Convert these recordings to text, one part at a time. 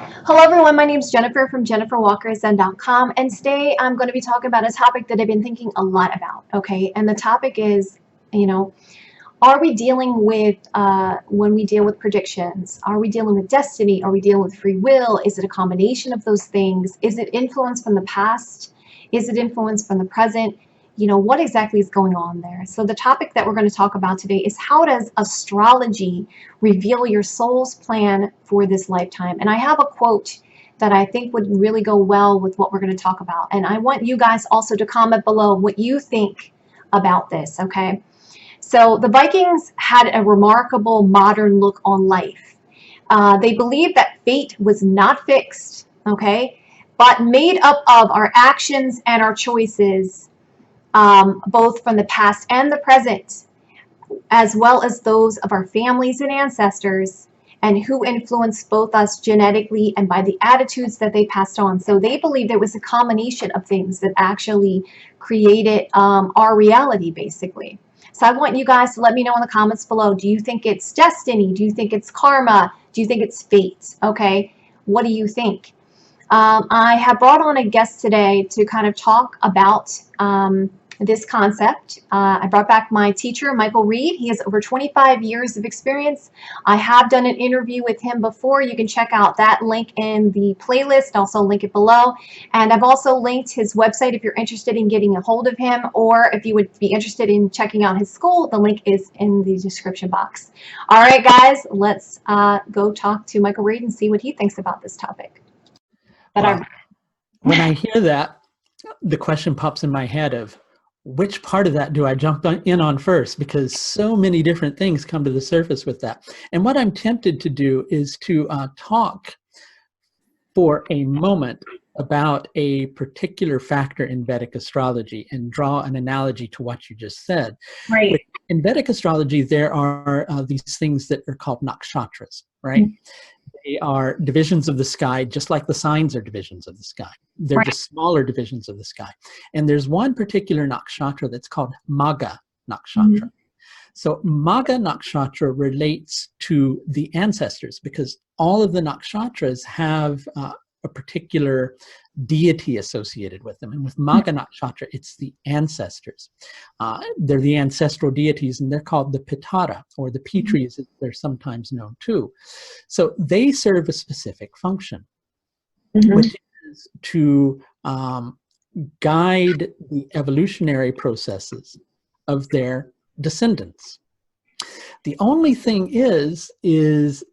Hello everyone, my name is Jennifer from jenniferwalkerzen.com, and today I'm going to be talking about a topic that I've been thinking a lot about, okay? And the topic is, are we dealing with, when we deal with predictions, are we dealing with destiny? Are we dealing with free will? Is it a combination of those things? Is it influence from the past? Is it influence from the present? What exactly is going on there? So the topic that we're going to talk about today is, how does astrology reveal your soul's plan for this lifetime? And I have a quote that I think would really go well with what we're going to talk about. And I want you guys also to comment below what you think about this, okay? So the Vikings had a remarkable modern look on life. They believed that fate was not fixed, okay, but made up of our actions and our choices, both from the past and the present, as well as those of our families and ancestors, and who influenced both us genetically and by the attitudes that they passed on. So they believed there was a combination of things that actually created our reality, basically. So I want you guys to let me know in the comments below, do you think it's destiny? Do you think it's karma? Do you think it's fate? Okay, what do you think? I have brought on a guest today to kind of talk about this concept. I brought back my teacher, Michael Reed. He has over 25 years of experience. I have done an interview with him before. You can check out that link in the playlist. I'll also link it below. And I've also linked his website if you're interested in getting a hold of him, or if you would be interested in checking out his school, the link is in the description box. All right, guys, let's go talk to Michael Reed and see what he thinks about this topic. Well, when I hear that, the question pops in my head of, which part of that do I jump in on first? Because so many different things come to the surface with that. And what I'm tempted to do is to talk for a moment about a particular factor in Vedic astrology and draw an analogy to what you just said. Right. In Vedic astrology, there are these things that are called Nakshatras, right? Mm-hmm. They are divisions of the sky, just like the signs are divisions of the sky. They're just smaller divisions of the sky. And there's one particular nakshatra that's called Magha nakshatra. Mm-hmm. So Magha nakshatra relates to the ancestors, because all of the nakshatras have a particular deity associated with them. And with Magha nakshatra, it's the ancestors. They're the ancestral deities, and they're called the Pitara, or the Pitris, as they're sometimes known too. So they serve a specific function, which is to guide the evolutionary processes of their descendants. The only thing is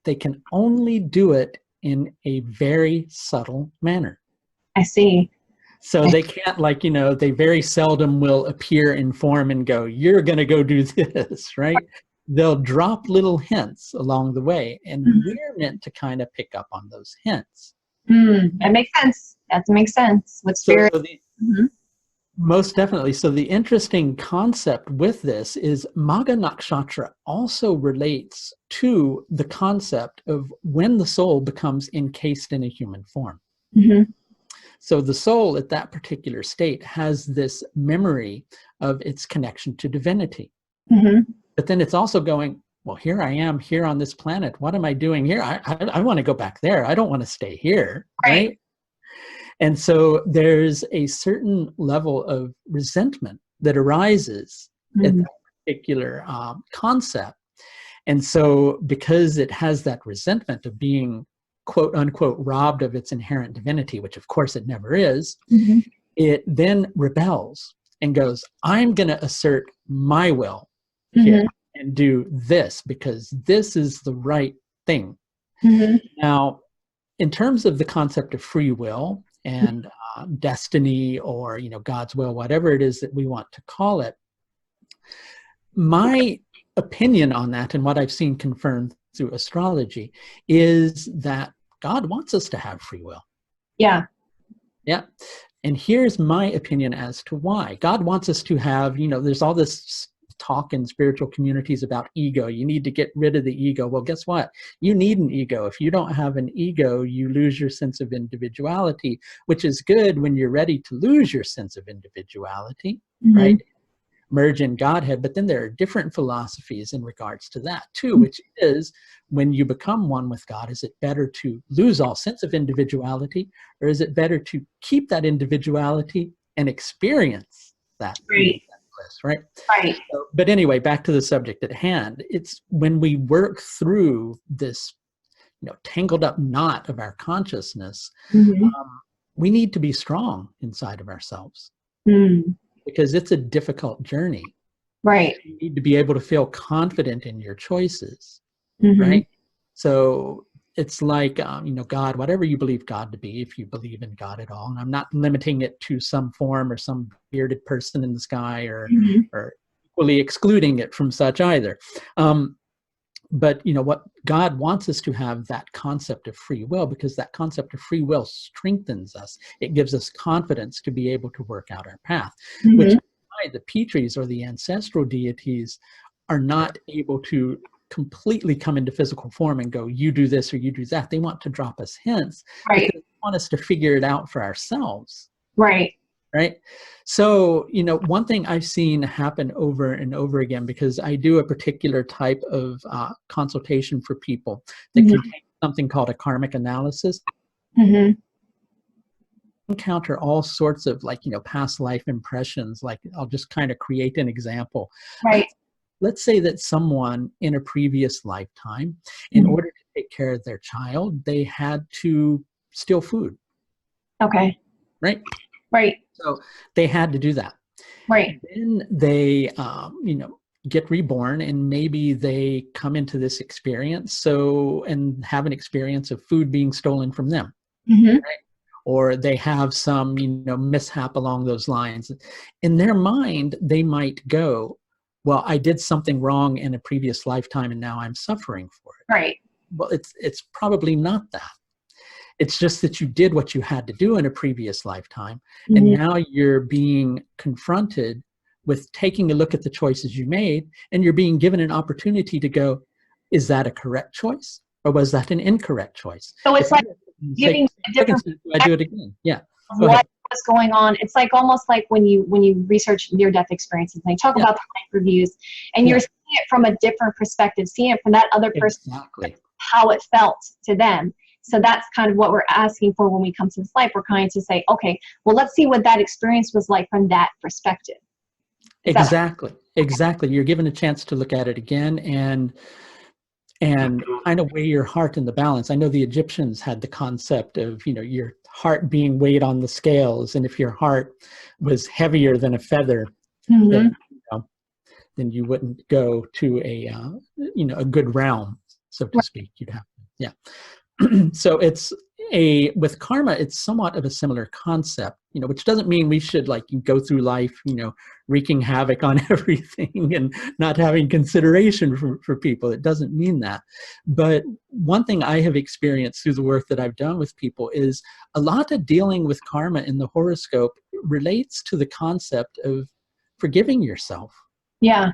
they can only do it in a very subtle manner. I see. So they can't, they very seldom will appear in form and go, you're going to go do this, right? They'll drop little hints along the way, and we're meant to kind of pick up on those hints. That makes sense. That makes sense. With spirit. Most definitely. So the interesting concept with this is Magha nakshatra also relates to the concept of when the soul becomes encased in a human form. So the soul at that particular state has this memory of its connection to divinity. But then it's also going, well, here I am here on this planet. What am I doing here? I want to go back there. I don't want to stay here, right? And so there's a certain level of resentment that arises at that particular concept. And so because it has that resentment of being, quote unquote, robbed of its inherent divinity, which of course it never is, it then rebels and goes, I'm going to assert my will here and do this because this is the right thing. Now, in terms of the concept of free will and destiny, or God's will, whatever it is that we want to call it, my opinion on that and what I've seen confirmed through astrology is that God wants us to have free will. Yeah. And here's my opinion as to why. God wants us to have, there's all this talk in spiritual communities about ego. You need to get rid of the ego. Well, guess what? You need an ego. If you don't have an ego, you lose your sense of individuality, which is good when you're ready to lose your sense of individuality, right? merge in Godhead. But then there are different philosophies in regards to that too, which is, when you become one with God, is it better to lose all sense of individuality, or is it better to keep that individuality and experience that, Right. that bliss, right? Right. So, but anyway, back to the subject at hand. It's when we work through this, tangled up knot of our consciousness, we need to be strong inside of ourselves, because it's a difficult journey. Right. You need to be able to feel confident in your choices, right? So it's like, God, whatever you believe God to be, if you believe in God at all, and I'm not limiting it to some form or some bearded person in the sky, or equally excluding it from such either. But what God wants us to have that concept of free will, because that concept of free will strengthens us. It gives us confidence to be able to work out our path, which is why the Petries or the ancestral deities are not able to completely come into physical form and go, you do this or you do that. They want to drop us hints, because they want us to figure it out for ourselves. Right. Right. So, one thing I've seen happen over and over again, because I do a particular type of consultation for people that contains something called a karmic analysis. Encounter all sorts of past life impressions. Like, I'll just kind of create an example. Right. Let's say that someone in a previous lifetime, in order to take care of their child, they had to steal food. Okay. Right. Right. So they had to do that. Right. Then they, get reborn, and maybe they come into this experience and have an experience of food being stolen from them, right? Or they have some, mishap along those lines. In their mind, they might go, well, I did something wrong in a previous lifetime, and now I'm suffering for it. Right. Well, it's probably not that. It's just that you did what you had to do in a previous lifetime, and now you're being confronted with taking a look at the choices you made, and you're being given an opportunity to go, is that a correct choice, or was that an incorrect choice? So it's like giving a different do I do it again? Yeah. Go ahead. Was going on. It's like almost like when you research near-death experiences and they talk about the life reviews, and you're seeing it from a different perspective, seeing it from that other person, how it felt to them. So that's kind of what we're asking for when we come to this life. We're kind to say, okay, well, let's see what that experience was like from that perspective. Exactly. You're given a chance to look at it again and kind of weigh your heart in the balance. I know the Egyptians had the concept of, your heart being weighed on the scales. And if your heart was heavier than a feather, then you wouldn't go to a good realm, so to speak. You'd have, So with karma, it's somewhat of a similar concept, which doesn't mean we should go through life, wreaking havoc on everything and not having consideration for people. It doesn't mean that. But one thing I have experienced through the work that I've done with people is a lot of dealing with karma in the horoscope relates to the concept of forgiving yourself. Yeah.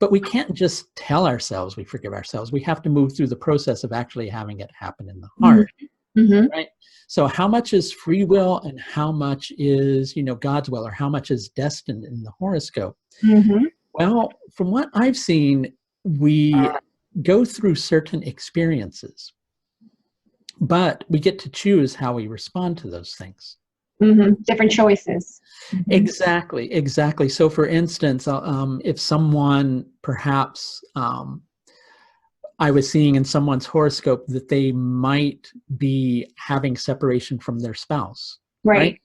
But we can't just tell ourselves we forgive ourselves. We have to move through the process of actually having it happen in the heart, right? So how much is free will and how much is, God's will, or how much is destined in the horoscope? Well, from what I've seen, we go through certain experiences, but we get to choose how we respond to those things. Different choices. Exactly. So for instance, if someone perhaps I was seeing in someone's horoscope that they might be having separation from their spouse, right?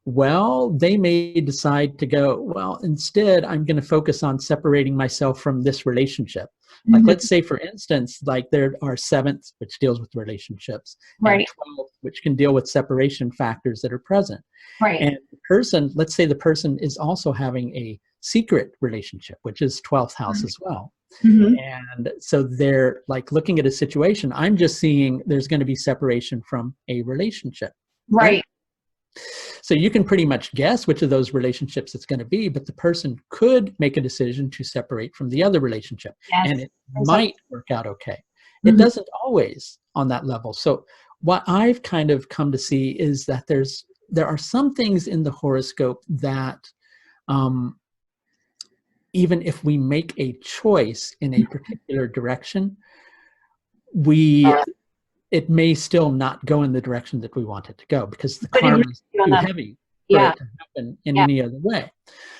Well, they may decide to go, well, instead, I'm going to focus on separating myself from this relationship. Like, let's say, for instance, like there are 7th, which deals with relationships, and 12th, which can deal with separation factors that are present. And the person, let's say the person is also having a secret relationship, which is 12th house as well. And so they're looking at a situation. I'm just seeing there's going to be separation from a relationship. Right. So you can pretty much guess which of those relationships it's going to be, but the person could make a decision to separate from the other relationship, and it might work out okay. It doesn't always on that level. So what I've kind of come to see is that there are some things in the horoscope that even if we make a choice in a particular direction, it may still not go in the direction that we want it to go, because the karma is too heavy for it to happen in any other way.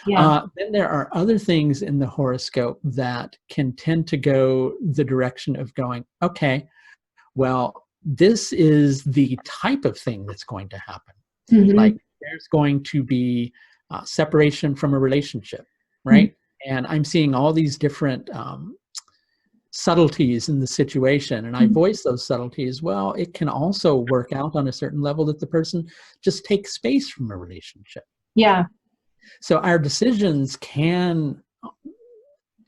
Then there are other things in the horoscope that can tend to go the direction of going, okay, well, this is the type of thing that's going to happen. Like there's going to be separation from a relationship, right? And I'm seeing all these different subtleties in the situation, and I voice those subtleties. Well, it can also work out on a certain level that the person just takes space from a relationship. Yeah. So our decisions can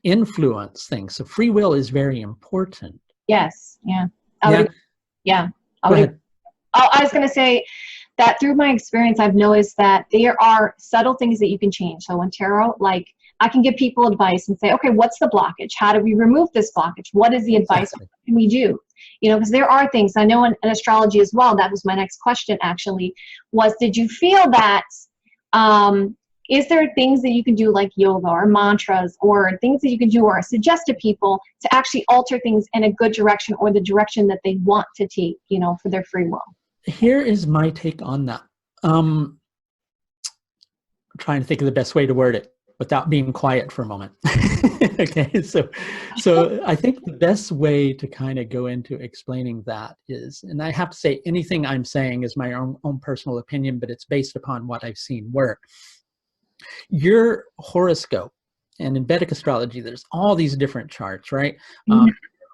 influence things. So free will is very important. Yes. Yeah. I was going to say that through my experience, I've noticed that there are subtle things that you can change. So in tarot, like, I can give people advice and say, okay, what's the blockage? How do we remove this blockage? What is the advice? What can we do? You know, because there are things, I know in astrology as well, that was my next question actually, was did you feel that, is there things that you can do like yoga or mantras or things that you can do or suggest to people to actually alter things in a good direction or the direction that they want to take, you know, for their free will? Here is my take on that. I'm trying to think of the best way to word it without being quiet for a moment. Okay, so I think the best way to kind of go into explaining that is, and I have to say anything I'm saying is my own personal opinion, but it's based upon what I've seen work. Your horoscope, and in Vedic astrology, there's all these different charts, right?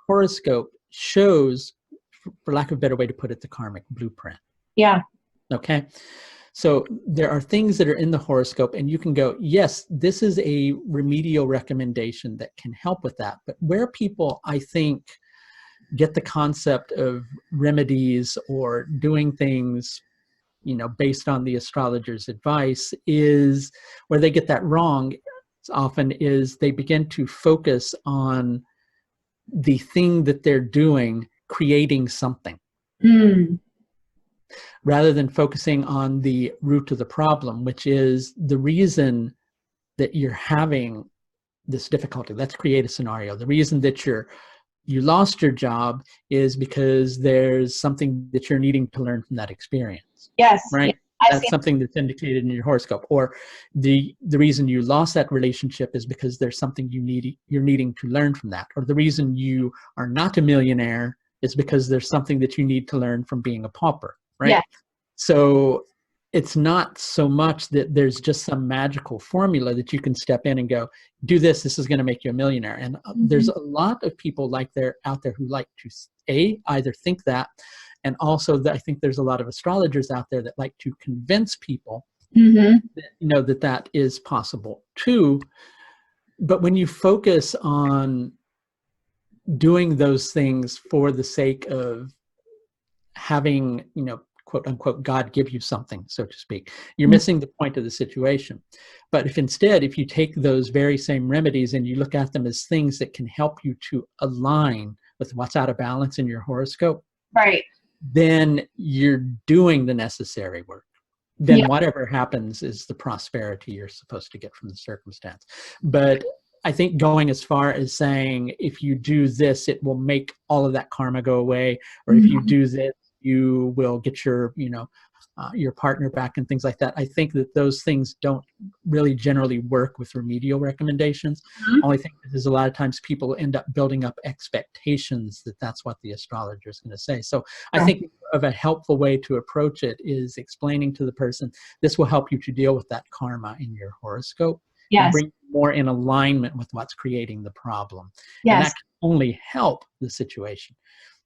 Horoscope shows, for lack of a better way to put it, the karmic blueprint. Yeah. Okay. So there are things that are in the horoscope, and you can go, yes, this is a remedial recommendation that can help with that. But where people, I think, get the concept of remedies or doing things, you know, based on the astrologer's advice, is where they get that wrong often is they begin to focus on the thing that they're doing, creating something. Rather than focusing on the root of the problem, which is the reason that you're having this difficulty. Let's create a scenario. The reason that you lost your job is because there's something that you're needing to learn from that experience. Yes. Right? Yes. That's something that's indicated in your horoscope. Or the reason you lost that relationship is because there's something you're needing to learn from that. Or the reason you are not a millionaire is because there's something that you need to learn from being a pauper. Right? Yeah. So it's not so much that there's just some magical formula that you can step in and go, do this, this is going to make you a millionaire. And there's a lot of people out there who like to either think that, and also I think there's a lot of astrologers out there that like to convince people that, you know, that is possible too. But when you focus on doing those things for the sake of having, you know, quote unquote, God give you something, so to speak, you're missing the point of the situation. But if you take those very same remedies and you look at them as things that can help you to align with what's out of balance in your horoscope, right, then you're doing the necessary work. Then whatever happens is the prosperity you're supposed to get from the circumstance. But I think going as far as saying, if you do this, it will make all of that karma go away, or if you do this, you will get your, you know, your partner back and things like that. I think that those things don't really generally work with remedial recommendations. Only thing is a lot of times people end up building up expectations that that's what the astrologer is going to say. So I think of a helpful way to approach it is explaining to the person, this will help you to deal with that karma in your horoscope. And bring more in alignment with what's creating the problem. And that can only help the situation.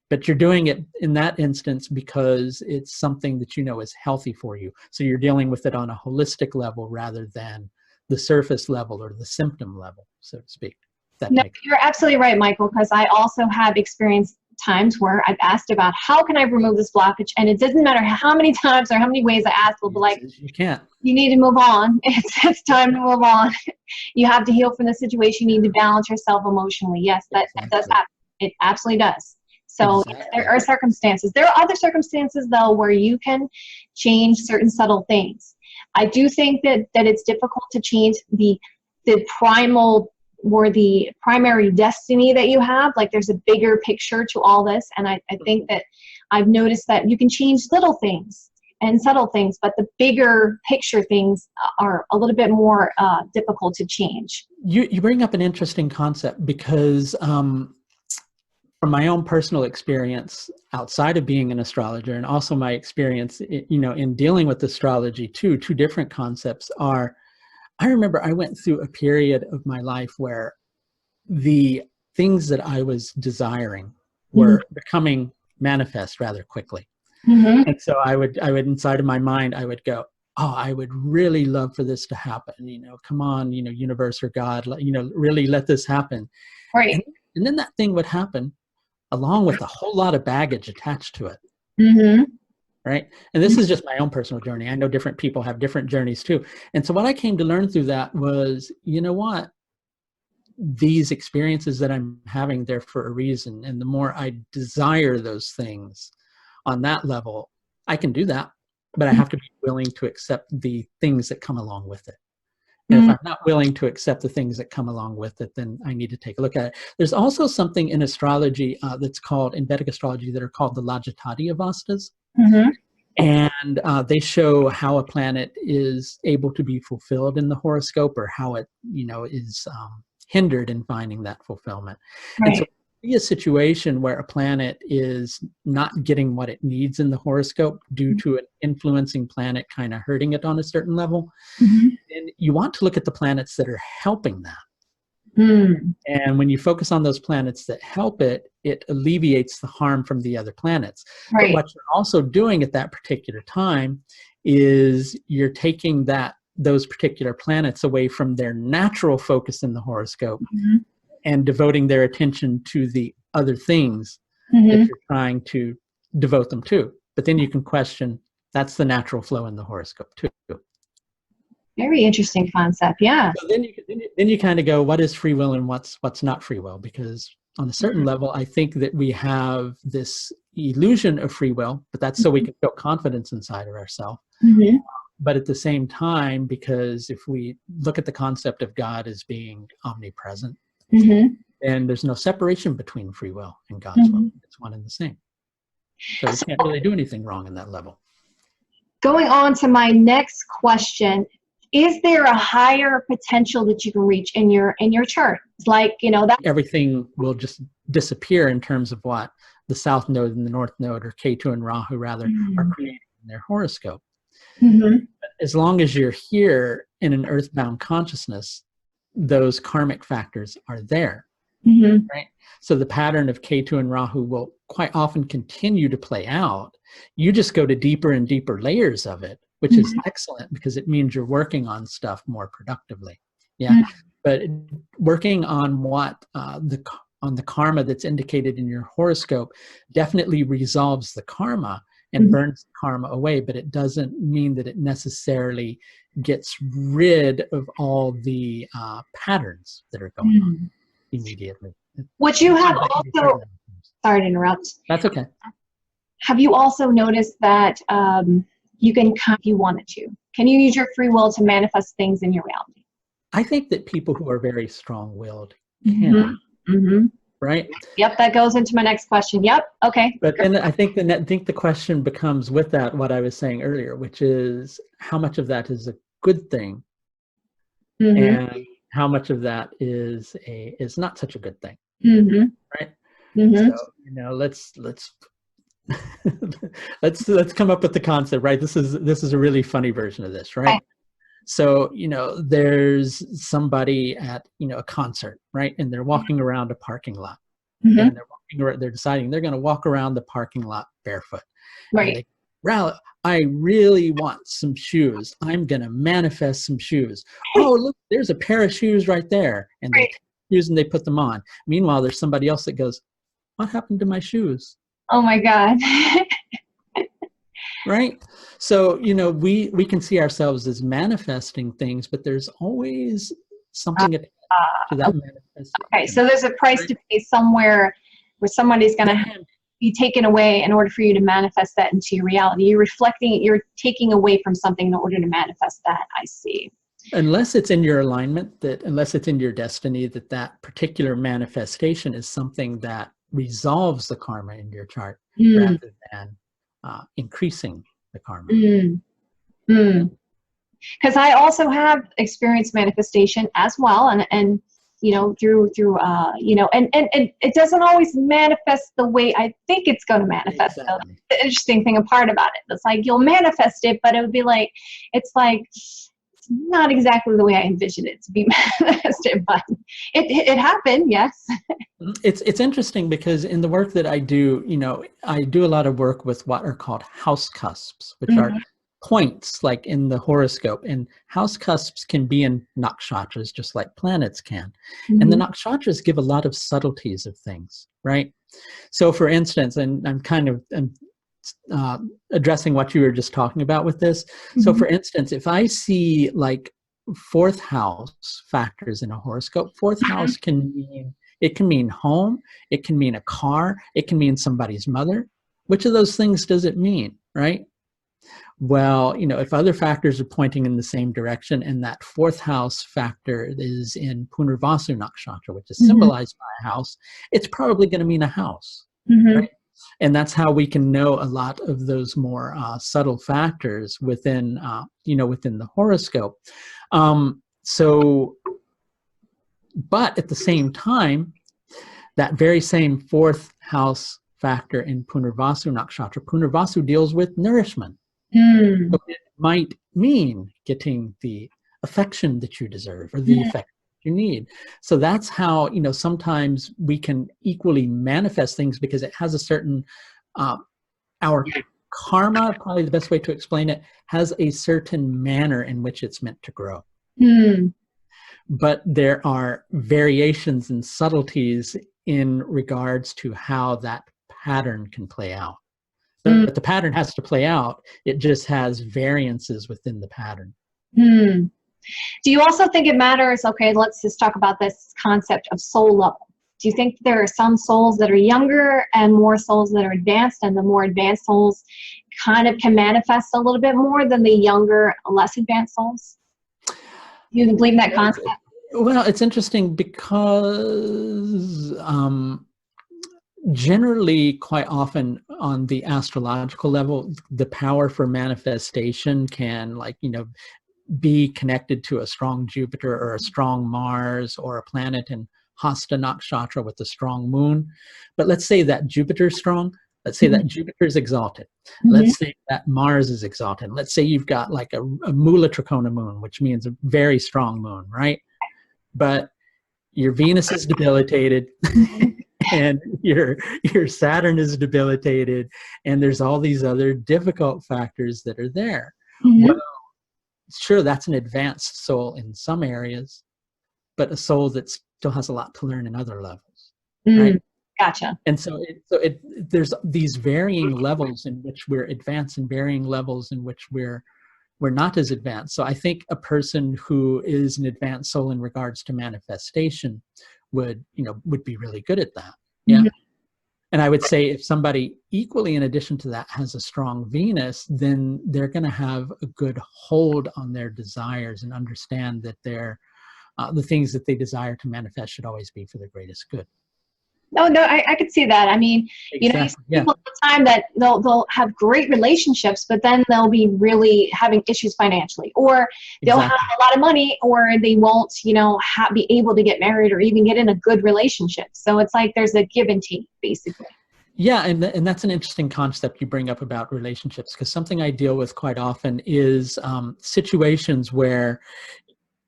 But you're doing it in that instance because it's something that you know is healthy for you. So you're dealing with it on a holistic level rather than the surface level or the symptom level, so to speak. No, you're absolutely right, Michael, because I also have experienced times where I've asked about how can I remove this blockage, and it doesn't matter how many times or how many ways I ask, they'll be like, you can't. You need to move on. It's time to move on. You have to heal from the situation. You need to balance yourself emotionally. Yes, that does happen. It absolutely does. So there are circumstances. There are other circumstances, though, where you can change certain subtle things. I do think that it's difficult to change the primal or the primary destiny that you have. Like there's a bigger picture to all this. And I think that I've noticed that you can change little things and subtle things, but the bigger picture things are a little bit more difficult to change. You bring up an interesting concept because from my own personal experience outside of being an astrologer, and also my experience, in dealing with astrology too, two different concepts are, I remember I went through a period of my life where the things that I was desiring were becoming manifest rather quickly. And so I would inside of my mind, I would go, oh, I would really love for this to happen. Come on, universe or God, really let this happen. Right. And then that thing would happen along with a whole lot of baggage attached to it. Right. And this is just my own personal journey. I know different people have different journeys too. And so what I came to learn through that was, you know what? These experiences that I'm having, they're for a reason. And the more I desire those things on that level, I can do that, but I have to be willing to accept the things that come along with it. And if I'm not willing to accept the things that come along with it, then I need to take a look at it. There's also something in astrology that's called, in Vedic astrology, that are called the Lajatati Avastas. And they show how a planet is able to be fulfilled in the horoscope, or how it, is hindered in finding that fulfillment. Right. And so be a situation where a planet is not getting what it needs in the horoscope due to an influencing planet kind of hurting it on a certain level. And you want to look at the planets that are helping that. And when you focus on those planets that help it, it alleviates the harm from the other planets. Right. But what you're also doing at that particular time is you're taking those particular planets away from their natural focus in the horoscope and devoting their attention to the other things that you're trying to devote them to. But then you can question, that's the natural flow in the horoscope too. Very interesting concept. Yeah. So then you kind of go, what is free will and what's not free will? Because on a certain level, I think that we have this illusion of free will, but that's so we can feel confidence inside of ourselves. But at the same time, because if we look at the concept of God as being omnipresent, and there's no separation between free will and God's will. It's one and the same. So you can't really do anything wrong in that level. Going on to my next question, is there a higher potential that you can reach in your chart? It's like, that everything will just disappear in terms of what the South Node and the North Node, or Ketu and Rahu rather, are creating in their horoscope. But as long as you're here in an earthbound consciousness, those karmic factors are there. Right? So the pattern of Ketu and Rahu will quite often continue to play out. You just go to deeper and deeper layers of it, which is excellent, because it means you're working on stuff more productively. Yeah. But working on what on the karma that's indicated in your horoscope definitely resolves the karma and burns the karma away, but it doesn't mean that it necessarily gets rid of all the patterns that are going on immediately. What you have also, sorry to interrupt. That's okay. Have you also noticed that you can come if you wanted to? Can you use your free will to manifest things in your reality? I think that people who are very strong-willed can. Right? Yep, that goes into my next question. Yep, okay. But then I think the question becomes with that what I was saying earlier, which is how much of that is a good thing, and how much of that is not such a good thing. Right? So let's come up with the concept, right? This is a really funny version of this, right? So, there's somebody at, a concert, right? And they're walking around a parking lot. And they're deciding they're going to walk around the parking lot barefoot. Right. I really want some shoes. I'm going to manifest some shoes. Oh, look, there's a pair of shoes right there. And they take shoes and they put them on. Meanwhile, there's somebody else that goes, what happened to my shoes? Oh my God. Right? So, we can see ourselves as manifesting things, but there's always something attached to that manifestation. Okay, so there's a price to pay somewhere where somebody's going to be taken away in order for you to manifest that into your reality. You're taking away from something in order to manifest that. I see. Unless it's in your alignment, that unless it's in your destiny, that that particular manifestation is something that resolves the karma in your chart rather than increasing the karma. Because I also have experienced manifestation as well, and you know, through you know, and it doesn't always manifest the way I think it's going to manifest. Exactly. So that's the interesting thing apart about it. It's like you'll manifest it, but it would be like it's not exactly the way I envisioned it to be manifested, but it happened, yes. It's interesting because in the work that I do, you know, I do a lot of work with what are called house cusps, which are points like in the horoscope, and house cusps can be in nakshatras just like planets can. And the nakshatras give a lot of subtleties of things, right? So for instance, and I'm kind of addressing what you were just talking about with this. So for instance, if I see like fourth house factors in a horoscope, fourth house can mean home, it can mean a car, it can mean somebody's mother. Which of those things does it mean, right? Well, you know, if other factors are pointing in the same direction and that fourth house factor is in Punarvasu Nakshatra, which is symbolized by a house, it's probably going to mean a house, right? And that's how we can know a lot of those more subtle factors within, you know, within the horoscope. But at the same time, that very same fourth house factor in Punarvasu Nakshatra, Punarvasu deals with nourishment. So it might mean getting the affection that you deserve or the affection you need. So that's how, you know, sometimes we can equally manifest things because it has a certain, our karma, probably the best way to explain it, has a certain manner in which it's meant to grow. But there are variations and subtleties in regards to how that pattern can play out. But the pattern has to play out. It just has variances within the pattern. Do you also think it matters? Okay, let's just talk about this concept of soul level. Do you think there are some souls that are younger and more souls that are advanced, and the more advanced souls kind of can manifest a little bit more than the younger, less advanced souls? Do you believe in that concept? Well, it's interesting because generally, quite often on the astrological level, the power for manifestation can, like, you know, be connected to a strong Jupiter or a strong Mars or a planet in Hasta Nakshatra with a strong moon. But let's say that Jupiter's strong. Let's say that Jupiter's exalted. Let's say that Mars is exalted. Let's say you've got like a Mula Trikona moon, which means a very strong moon, right? But your Venus is debilitated. And your Saturn is debilitated, and there's all these other difficult factors that are there. Well, sure, that's an advanced soul in some areas, but a soul that still has a lot to learn in other levels, right? Gotcha. And so there's these varying levels in which we're advanced and varying levels in which we're not as advanced. So I think a person who is an advanced soul in regards to manifestation would be really good at that. Yeah. And I would say if somebody equally in addition to that has a strong Venus, then they're going to have a good hold on their desires and understand that the things that they desire to manifest should always be for their greatest good. No, I could see that. I mean, you know, you see people all the time that they'll have great relationships, but then they'll be really having issues financially, or they'll have a lot of money, or they won't, you know, be able to get married or even get in a good relationship. So it's like there's a give and take, basically. Yeah, and that's an interesting concept you bring up about relationships, because something I deal with quite often is situations where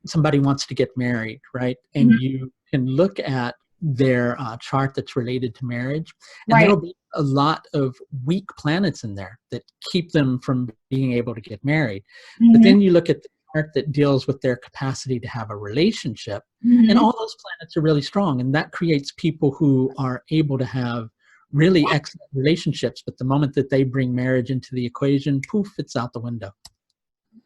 somebody wants to get married, right? And you can look at their chart that's related to marriage, and there'll be a lot of weak planets in there that keep them from being able to get married. But then you look at the chart that deals with their capacity to have a relationship, and all those planets are really strong, and that creates people who are able to have really excellent relationships. But the moment that they bring marriage into the equation, poof, it's out the window.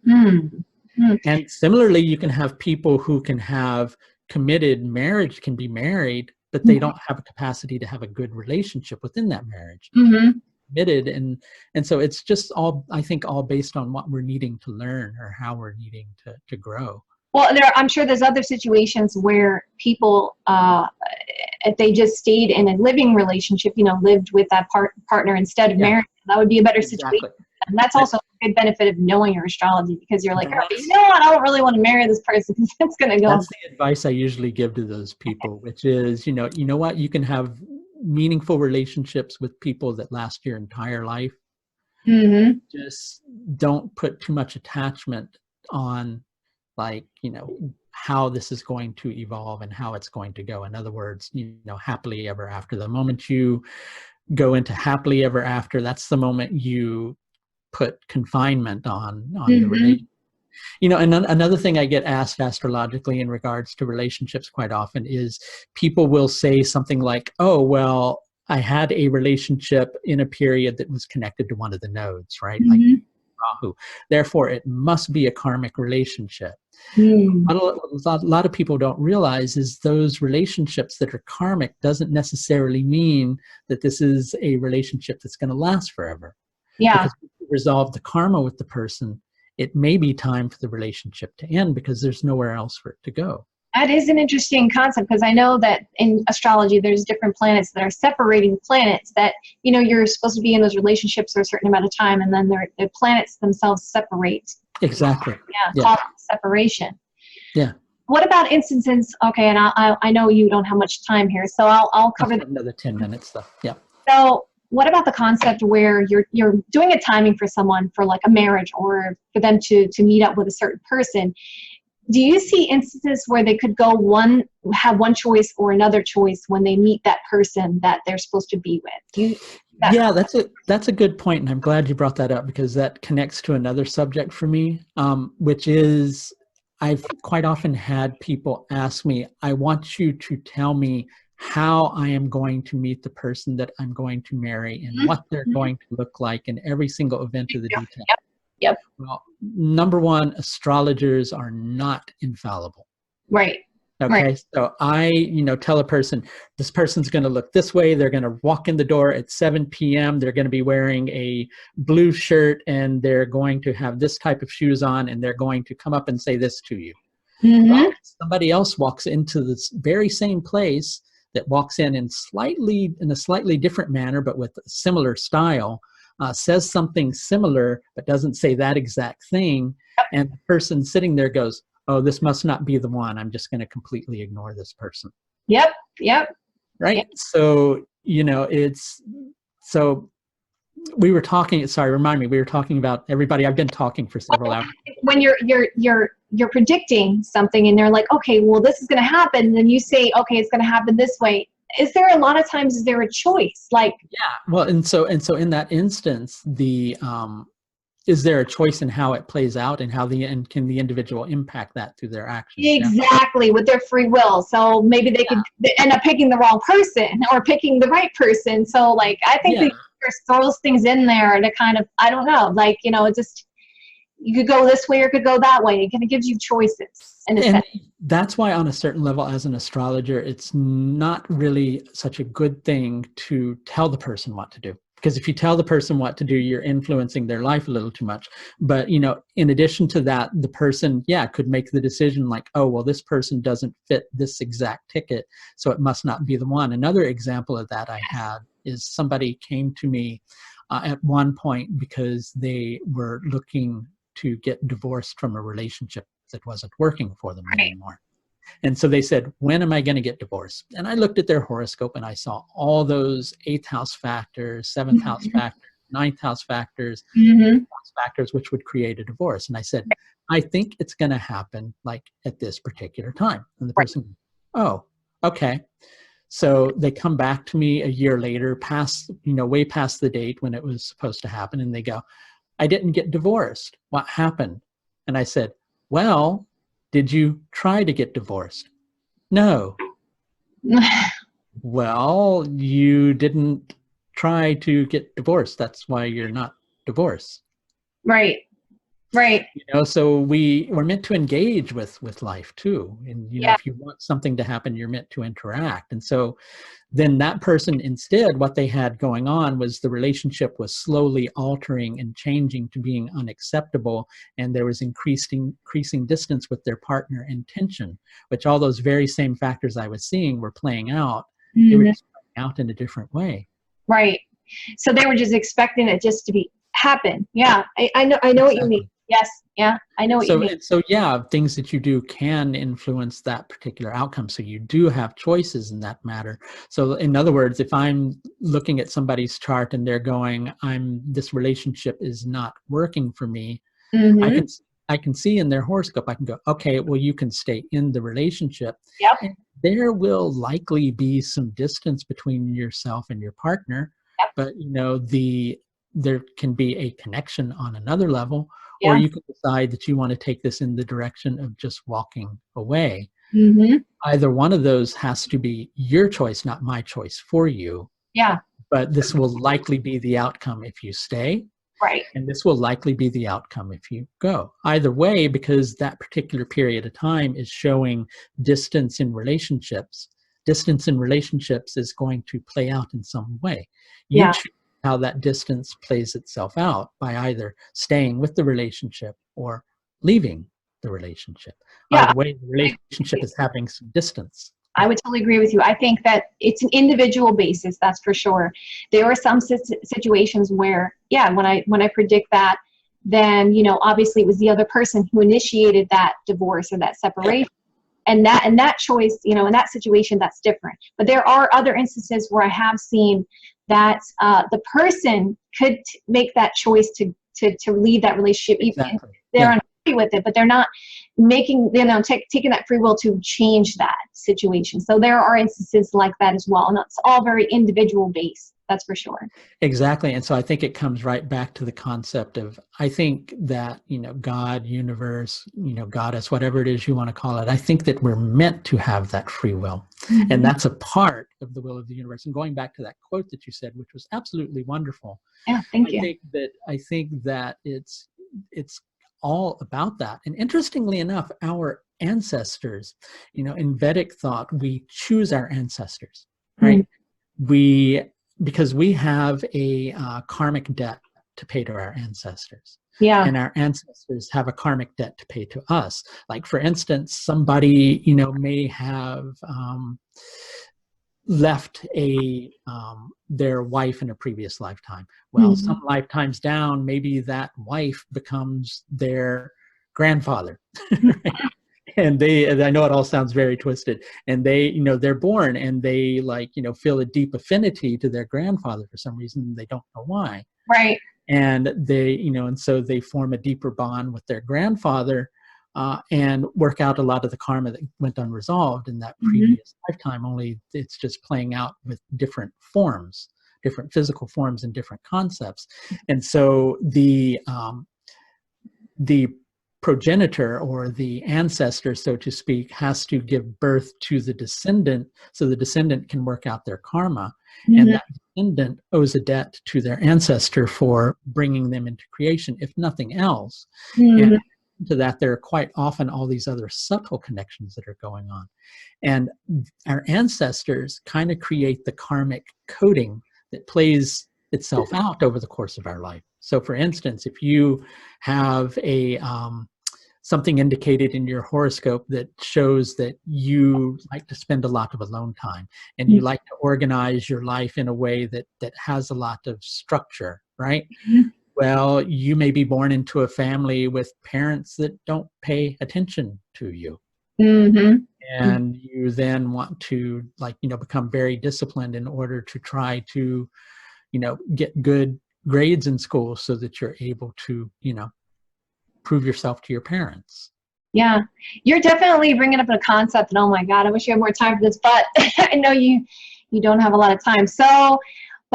And similarly, you can have people who can have committed marriage, can be married, but they don't have a capacity to have a good relationship within that marriage. Committed, and so it's just all, I think, all based on what we're needing to learn or how we're needing to grow. Well, I'm sure there's other situations where people, if they just stayed in a living relationship, you know, lived with that partner instead of Yeah, marrying, that would be a better situation. exactly. And that's also a good benefit of knowing your astrology, because you're like, oh, you That's know what, I don't really want to marry this person because it's going to go. that's the advice I usually give to those people, which is, you know what, you can have meaningful relationships with people that last your entire life. Mm-hmm. Just don't put too much attachment on, like, you know, how this is going to evolve and how it's going to go. In other words, you know, happily ever after. The moment you go into happily ever after, that's the moment you put confinement on the Mm-hmm. relation. You know, and another thing I get asked astrologically in regards to relationships quite often is people will say something like, oh, well, I had a relationship in a period that was connected to one of the nodes, right? Like Mm-hmm. Rahu. Therefore, it must be a karmic relationship. Mm. What a lot of people don't realize is those relationships that are karmic doesn't necessarily mean that this is a relationship that's going to last forever. Yeah. Because if you resolve the karma with the person, it may be time for the relationship to end because there's nowhere else for it to go. That is an interesting concept, because I know that in astrology there's different planets that are separating planets that, you know, you're supposed to be in those relationships for a certain amount of time, and then the planets themselves separate. Exactly. Yeah, Yeah. called separation. Yeah. What about instances? Okay, and I know you don't have much time here, so I'll cover that. Another 10 minutes though. Yeah. So what about the concept where you're doing a timing for someone for like a marriage, or for them to meet up with a certain person? Do you see instances where they could have one choice or another choice when they meet that person that they're supposed to be with? Yeah, that's a good point, and I'm glad you brought that up because that connects to another subject for me, which is I've quite often had people ask me, I want you to tell me how I am going to meet the person that I'm going to marry and what they're going to look like in every single event of the detail. Yep. Yep. Well, number one, astrologers are not infallible. Right. Right. Okay, so I, tell a person, this person's going to look this way. They're going to walk in the door at 7 p.m. They're going to be wearing a blue shirt and they're going to have this type of shoes on and they're going to come up and say this to you. Mm-hmm. Well, somebody else walks into this very same place that walks in a slightly different manner, but with a similar style, says something similar, but doesn't say that exact thing. And the person sitting there goes, oh, this must not be the one. I'm just going to completely ignore this person. Yep. Yep. Right. Yep. So, so we were talking, remind me, we were talking about everybody. I've been talking for several hours. When you're predicting something and they're like, okay, well, this is going to happen. And then you say, okay, it's going to happen this way. Is there a lot of times, is there a choice? Like, yeah, well, and so in that instance, is there a choice in how it plays out and can the individual impact that through their actions? Exactly, with their free will. So maybe they could end up picking the wrong person or picking the right person. So like, I think the universe throws things in there to kind of, I don't know, like, just, you could go this way or it could go that way. It kind of gives you choices in a sense. That's why on a certain level as an astrologer, it's not really such a good thing to tell the person what to do. Because if you tell the person what to do, you're influencing their life a little too much. But, in addition to that, the person, could make the decision like, oh, well, this person doesn't fit this exact ticket, so it must not be the one. Another example of that I had is somebody came to me at one point because they were looking to get divorced from a relationship that wasn't working for them anymore. And so they said, when am I going to get divorced? And I looked at their horoscope and I saw all those 8th house factors, 7th house factors, 9th house factors, factors which would create a divorce. And I said, I think it's going to happen like at this particular time. And the person, oh, okay. So they come back to me a year later, way past the date when it was supposed to happen. And they go, I didn't get divorced. What happened? And I said, well, did you try to get divorced? No. Well, you didn't try to get divorced. That's why you're not divorced. Right. Right. You know, so we're meant to engage with life too. And, you know, Yeah. if you want something to happen, you're meant to interact. And so then that person, instead, what they had going on was the relationship was slowly altering and changing to being unacceptable, and there was increasing distance with their partner and tension, which all those very same factors I was seeing were playing out. They were Mhm. just playing out in a different way. Right. So they were just expecting it just to be happen. Yeah. I know what you mean. Exactly. Yes. Yeah. I know what you So, mean. so yeah, things that you do can influence that particular outcome. So you do have choices in that matter. So in other words, if I'm looking at somebody's chart and they're going, this relationship is not working for me, I Mm-hmm. can I can see in their horoscope, I can go, okay, well, you can stay in the relationship. Yep. And there will likely be some distance between yourself and your partner, Yep. but you know, there can be a connection on another level, or Yeah. you can decide that you want to take this in the direction of just walking away. Mm-hmm. Either one of those has to be your choice, not my choice for you. Yeah. But this will likely be the outcome if you stay, Right. and this will likely be the outcome if you go. Either way, because that particular period of time is showing distance in relationships, distance in relationships is going to play out in some way. You Yeah. choose how that distance plays itself out by either staying with the relationship or leaving the relationship. Yeah. Either way, the relationship is having some distance. I would totally agree with you. I think that it's an individual basis, that's for sure. There are some situations where, yeah, when I predict that, then, you know, obviously it was the other person who initiated that divorce or that separation. And that choice, you know, in that situation, that's different. But there are other instances where I have seen that the person could make that choice to leave that relationship, even if Exactly. they're Yeah. unhappy with it, but they're not making, you know, taking that free will to change that situation. So there are instances like that as well, and it's all very individual based. That's for sure. Exactly. And so I think it comes right back to the concept of, I think that, you know, God, universe, you know, goddess, whatever it is you want to call it, I think that we're meant to have that free will. And Mm-hmm. that's a part of the will of the universe. And going back to that quote that you said, which was absolutely wonderful, Yeah, thank you. I think that it's all about that. And interestingly enough, our ancestors, you know, in Vedic thought, we choose our ancestors, Mm. right? We Because we have a karmic debt to pay to our ancestors, Yeah. and our ancestors have a karmic debt to pay to us. Like, for instance, somebody, you know, may have left their wife in a previous lifetime. Well, Mm-hmm. some lifetimes down, maybe that wife becomes their grandfather. Right? And I know it all sounds very twisted, and they, you know, they're born and they, like, you know, feel a deep affinity to their grandfather for some reason. They don't know why. Right. And they, you know, and so they form a deeper bond with their grandfather, and work out a lot of the karma that went unresolved in that Mm-hmm. previous lifetime, only it's just playing out with different forms, different physical forms and different concepts. And so the progenitor, or the ancestor, so to speak, has to give birth to the descendant, so the descendant can work out their karma. And Mm-hmm. that descendant owes a debt to their ancestor for bringing them into creation, if nothing else. Mm-hmm. And to that, there are quite often all these other subtle connections that are going on. And our ancestors kind of create the karmic coding that plays itself out over the course of our life. So, for instance, if you have a something indicated in your horoscope that shows that you like to spend a lot of alone time, and you like to organize your life in a way that has a lot of structure, right? Mm-hmm. Well, you may be born into a family with parents that don't pay attention to you. Mm-hmm. And you then want to, like, you know, become very disciplined in order to try to, you know, get good grades in school so that you're able to, you know, prove yourself to your parents. Yeah, you're definitely bringing up a concept, and oh my God, I wish you had more time for this, but I know you don't have a lot of time. So,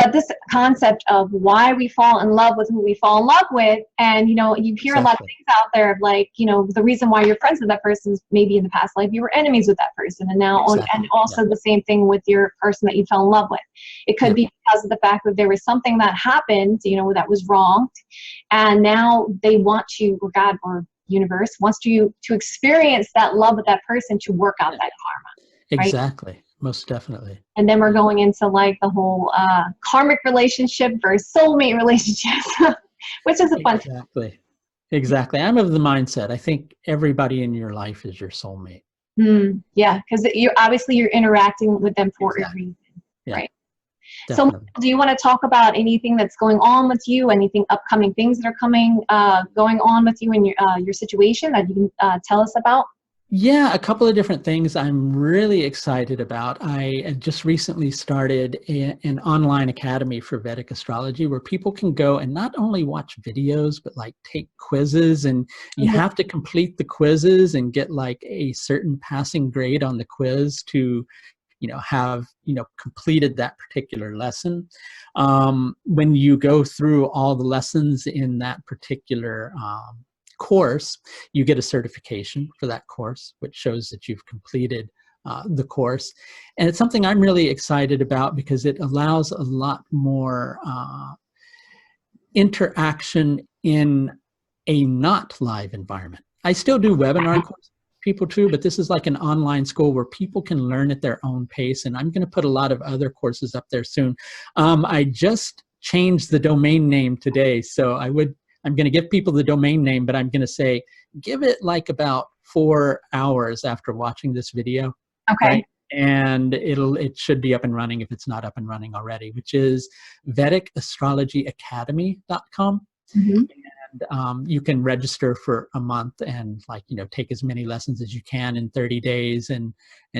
but this concept of why we fall in love with who we fall in love with, and you hear a lot of Exactly. things out there of like, the reason why you're friends with that person is maybe in the past life you were enemies with that person, and now Exactly. and also the same thing with your person that you fell in love with. It could Yeah. be because of the fact that there was something that happened, that was wrong, and now they want you, or God or universe wants you to experience that love with that person to work out that karma, right? Exactly. Most definitely. And then we're going into like the whole karmic relationship versus soulmate relationship, which is a fun. Exactly. Exactly. I'm of the mindset. I think everybody in your life is your soulmate. Yeah, because you're interacting with them for a Exactly. reason, Yeah, right? So, definitely. do you want to talk about anything that's going on with you? Anything upcoming things that are going on with you in your situation that you can tell us about? Yeah, a couple of different things I'm really excited about. I just recently started an online academy for Vedic astrology where people can go and not only watch videos, but like take quizzes, and you Mhm. have to complete the quizzes and get like a certain passing grade on the quiz to have completed that particular lesson. When you go through all the lessons in that particular course, you get a certification for that course, which shows that you've completed the course. And it's something I'm really excited about because it allows a lot more interaction in a not live environment. I still do webinar courses for people too, but this is like an online school where people can learn at their own pace. And I'm going to put a lot of other courses up there soon. I just changed the domain name today. So I'm going to give people the domain name, but I'm going to say, give it like about 4 hours after watching this video, Okay. right? And it should be up and running if it's not up and running already, which is VedicAstrologyAcademy.com. Mm-hmm. And you can register for a month and take as many lessons as you can in 30 days and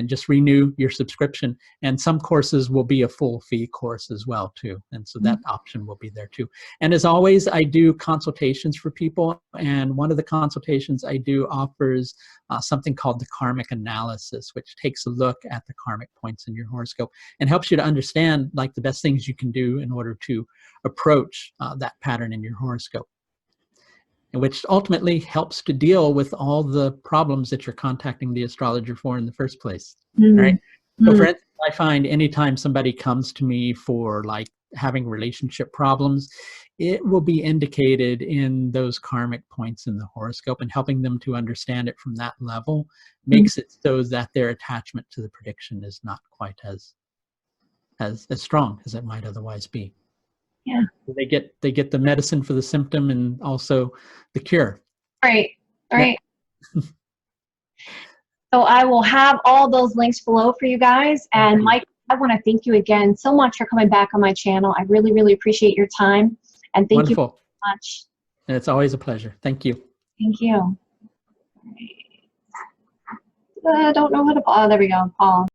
just renew your subscription. And some courses will be a full fee course as well too. And so that option will be there too. And as always, I do consultations for people. And one of the consultations I do offers something called the karmic analysis, which takes a look at the karmic points in your horoscope and helps you to understand like the best things you can do in order to approach that pattern in your horoscope, and which ultimately helps to deal with all the problems that you're contacting the astrologer for in the first place. All right. So for instance, I find anytime somebody comes to me for like having relationship problems, it will be indicated in those karmic points in the horoscope, and helping them to understand it from that level makes it so that their attachment to the prediction is not quite as strong as it might otherwise be. Yeah. They get the medicine for the symptom and also the cure. Right. Yep. So I will have all those links below for you guys. And Mike, I want to thank you again so much for coming back on my channel. I really, really appreciate your time. And thank you so much. And it's always a pleasure. Thank you. Thank you. I don't know how to, oh, there we go, Paul.